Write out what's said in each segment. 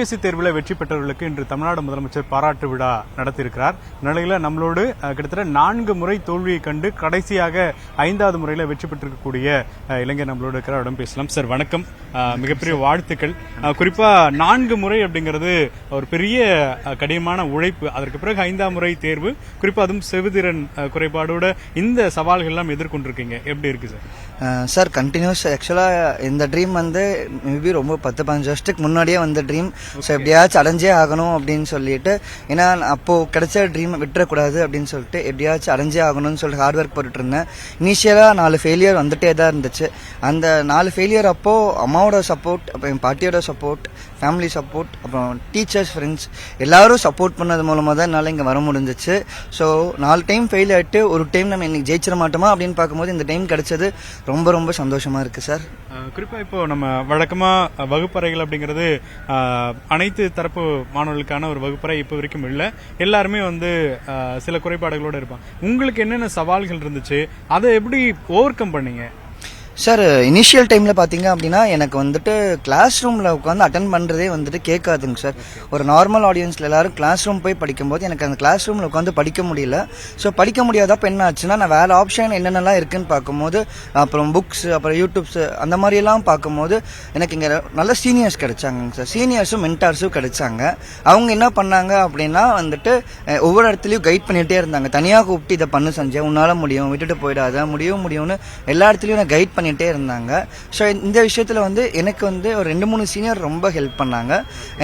UPSC தேர்வில் வெற்றி பெற்றவர்களுக்கு இன்று தமிழ்நாடு முதலமைச்சர் பாராட்டு விழா நடத்தியிருக்கிறார். நிலையில நம்மளோடு கிட்டத்தட்ட 4 முறை தோல்வியை கண்டு கடைசியாக 5வது முறையில வெற்றி பெற்றிருக்கக்கூடிய இளைஞர் நம்மளோடு இருக்கிற பேசலாம். சார் வணக்கம், மிகப்பெரிய வாழ்த்துக்கள். குறிப்பா 4 முறை அப்படிங்கிறது ஒரு பெரிய கடினமான உழைப்பு. அதற்கு பிறகு 5ஆம் முறை தேர்வு, குறிப்பா அதுவும் செவிதிறன் குறைபாடோட இந்த சவால்கள் எல்லாம் எதிர்கொண்டிருக்கீங்க. எப்படி இருக்கு சார்? சார் கண்டினியூஸ் ஆக்சுவலா இந்த ட்ரீம் வந்து மேபி ரொம்ப 10-15 வருஷத்துக்கு முன்னாடியே வந்த ட்ரீம். ஸோ எப்படியாச்சும் அடைஞ்சே ஆகணும் அப்படின்னு சொல்லிட்டு, ஏன்னா அப்போ கிடைச்ச ட்ரீம் விட்டுறக்கூடாது அப்படின்னு சொல்லிட்டு எப்படியாச்சும் அடைஞ்சே ஆகணும்னு சொல்லிட்டு ஹார்ட் ஒர்க் போட்டுட்டு இருந்தேன். இனிஷியலா 4 ஃபெயிலியர் வந்துட்டே தான் இருந்துச்சு. அந்த 4 ஃபெயிலியர் அப்போ அம்மாவோட சப்போர்ட், அப்புறம் என் பாட்டியோட சப்போர்ட், ஃபேமிலி சப்போர்ட், அப்புறம் டீச்சர்ஸ், ஃப்ரெண்ட்ஸ் எல்லாரும் சப்போர்ட் பண்ணது மூலமாக தான் என்னால் இங்கே வர முடிஞ்சிச்சு. ஸோ 4 டைம் ஃபெயில் ஆகிட்டு ஒரு டைம் நம்ம இன்னைக்கு ஜெயிச்சிட மாட்டோமா அப்படின்னு பார்க்கும்போது இந்த டைம் கிடைச்சது ரொம்ப ரொம்ப சந்தோஷமா இருக்கு சார். குறிப்பா இப்போ நம்ம வழக்கமா வகுப்பறைகள் அப்படிங்கிறது அனைத்து தரப்பு மாணவர்களுக்கான ஒரு வகுப்பறை இப்போ வரைக்கும் இல்லை. எல்லாருமே வந்து சில குறைபாடுகளோட இருப்பாங்க. உங்களுக்கு என்னென்ன சவால்கள் இருந்துச்சு, அதை எப்படி ஓவர் கம் பண்ணீங்க? சார் இனிஷியல் டைமில் பார்த்தீங்க அப்படின்னா எனக்கு வந்துட்டு கிளாஸ் ரூமில் உட்காந்து அட்டன் பண்ணுறதே வந்துட்டு கேட்காதுங்க சார். ஒரு நார்மல் ஆடியன்ஸில் எல்லாரும் கிளாஸ் ரூம் போய் படிக்கும்போது எனக்கு அந்த கிளாஸ் ரூமில் உட்காந்து படிக்க முடியல. ஸோ படிக்க முடியாதப்போ என்ன ஆச்சுன்னா, நான் வேறு ஆப்ஷன் என்னென்னலாம் இருக்குன்னு பார்க்கும்போது, அப்புறம் புக்ஸ், அப்புறம் யூடியூப்ஸ் அந்த மாதிரியெல்லாம் பார்க்கும்போது எனக்கு இங்கே நல்ல சீனியர்ஸ் கிடைச்சாங்க சார். சீனியர்ஸும் மென்டார்ஸும் கிடைச்சாங்க. அவங்க என்ன பண்ணாங்க அப்படின்னா வந்துட்டு ஒவ்வொரு இடத்துலையும் கைட் பண்ணிகிட்டே இருந்தாங்க. தனியாக கூப்பிட்டு இதை பண்ணு செஞ்சேன், உன்னால் முடியும், விட்டுட்டு போயிடாத, முடியும்னு எல்லா இடத்துலையும் நான் கைட் பண்ணிட்டே இருந்தாங்க. ஸோ இந்த விஷயத்தில் வந்து எனக்கு வந்து ஒரு 2-3 சீனியர் ரொம்ப ஹெல்ப் பண்ணாங்க.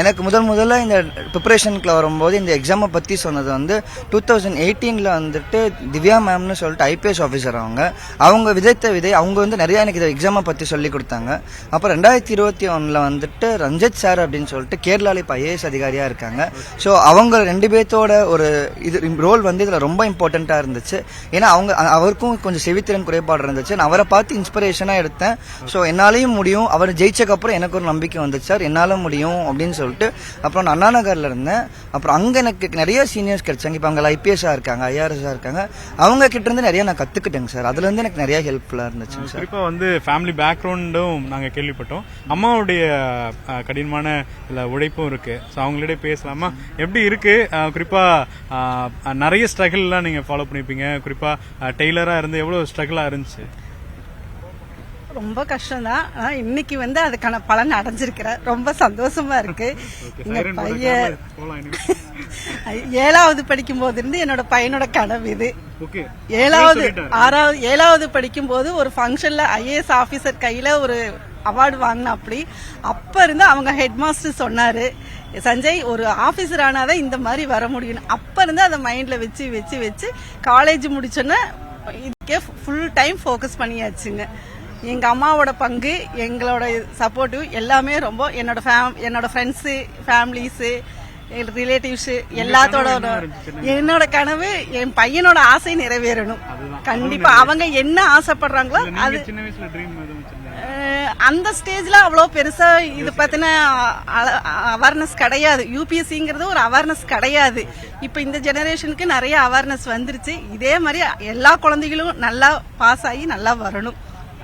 எனக்கு முதல்ல இந்த ப்ரிப்பரேஷனுக்குள்ள வரும்போது இந்த எக்ஸாமை பற்றி சொன்னது வந்து 2018 வந்துட்டு திவ்யா மேம்னு சொல்லிட்டு ஐபிஎஸ் ஆஃபீஸர். அவங்க விதைத்த விதை, அவங்க வந்து நிறையா எனக்கு இந்த எக்ஸாமை பற்றி சொல்லி கொடுத்தாங்க. அப்புறம் 2021 வந்துட்டு ரஞ்சித் சார் அப்படின்னு சொல்லிட்டு கேரளாவில் இப்போ ஐஏஎஸ் அதிகாரியாக இருக்காங்க. ஸோ அவங்க 2 பேர்த்தோட ஒரு இது ரோல் வந்து இதில் ரொம்ப இம்பார்ட்டண்ட்டாக இருந்துச்சு. ஏன்னா அவருக்கும் கொஞ்சம் செவித்திறன் குறைபாடு இருந்துச்சு. நான் அவரை பார்த்து இன்ஸ்பிரேஷனாக எடுத்தேன். ஸோ என்னாலையும் முடியும், அவர் ஜெயிச்சக்கப்புறம் எனக்கு ஒரு நம்பிக்கை வந்துச்சு, சார் என்னால் முடியும் அப்படின்னு சொல்லிட்டு. அப்புறம் நான் அண்ணா நகரில் இருந்தேன். அப்புறம் அங்கே எனக்கு நிறைய சீனியர்ஸ் கிடைச்சாங்க. இப்போ அங்கே ஐபிஎஸ்ஸாக இருக்காங்க, ஐஆர்எஸ்ஸாக இருக்காங்க. அவங்க கிட்ட இருந்து நிறைய நான் கற்றுக்கிட்டேங்க சார். அதுலேருந்து எனக்கு நிறைய ஹெல்ப்ஃபுல்லாக இருந்துச்சு சார். குறிப்பாக வந்து ஃபேமிலி பேக்ரவுண்டும் நாங்கள் கேள்விப்பட்டோம். அம்மாவுடைய கடினமான உழைப்பும் இருக்கு. ஸோ அவங்களிடையே பேசலாமா, எப்படி இருக்கு? குறிப்பாக நிறைய ஸ்ட்ரகிள்லாம் நீங்கள் ஃபாலோ பண்ணியிருப்பீங்க. குறிப்பாக டெய்லராக இருந்து எவ்வளோ ஸ்ட்ரகிளாக இருந்துச்சு? ரொம்ப கஷ்டம்தான். ஆனா இன்னைக்கு வந்து அதுக்கான பலன் அடைஞ்சிருக்கிறேன். ரொம்ப சந்தோஷமா இருக்கு. எங்க பையன் 7வது படிக்கும் போது இருந்து என்னோட பையனோட கனவு இது. 7வது படிக்கும் போது ஒரு ஃபங்க்ஷன்ல ஐஏஎஸ் ஆபீசர் கையில ஒரு அவார்டு வாங்கின. அப்ப இருந்து அவங்க ஹெட் மாஸ்டர் சொன்னாரு, சஞ்சய் ஒரு ஆபீசர் ஆனாதான் இந்த மாதிரி வர முடியும். அப்ப இருந்து அதை மைண்ட்ல வச்சு காலேஜ் முடிச்சோன்னா இதுக்கே ஃபுல் டைம் ஃபோக்கஸ் பண்ணியாச்சுங்க. எங்க அம்மாவோட பங்கு, எங்களோட சப்போர்ட்டிவ் எல்லாமே ரொம்ப, என்னோட ஃப்ரெண்ட்ஸு, ஃபேமிலிஸு, ரிலேட்டிவ்ஸ் எல்லாத்தோட என்னோட கனவு என் பையனோட ஆசை நிறைவேறணும். கண்டிப்பா அவங்க என்ன ஆசைப்படுறாங்களோ அது. அந்த ஸ்டேஜ்ல அவ்வளவு பெருசா இது பத்தின அவேர்னஸ் கிடையாது. யூபிஎஸ்சிங்கிறது ஒரு அவேர்னஸ் கிடையாது. இப்ப இந்த ஜெனரேஷனுக்கு நிறைய அவேர்னஸ் வந்துருச்சு. இதே மாதிரி எல்லா குழந்தைகளும் நல்லா பாஸ் ஆகி நல்லா வரணும்.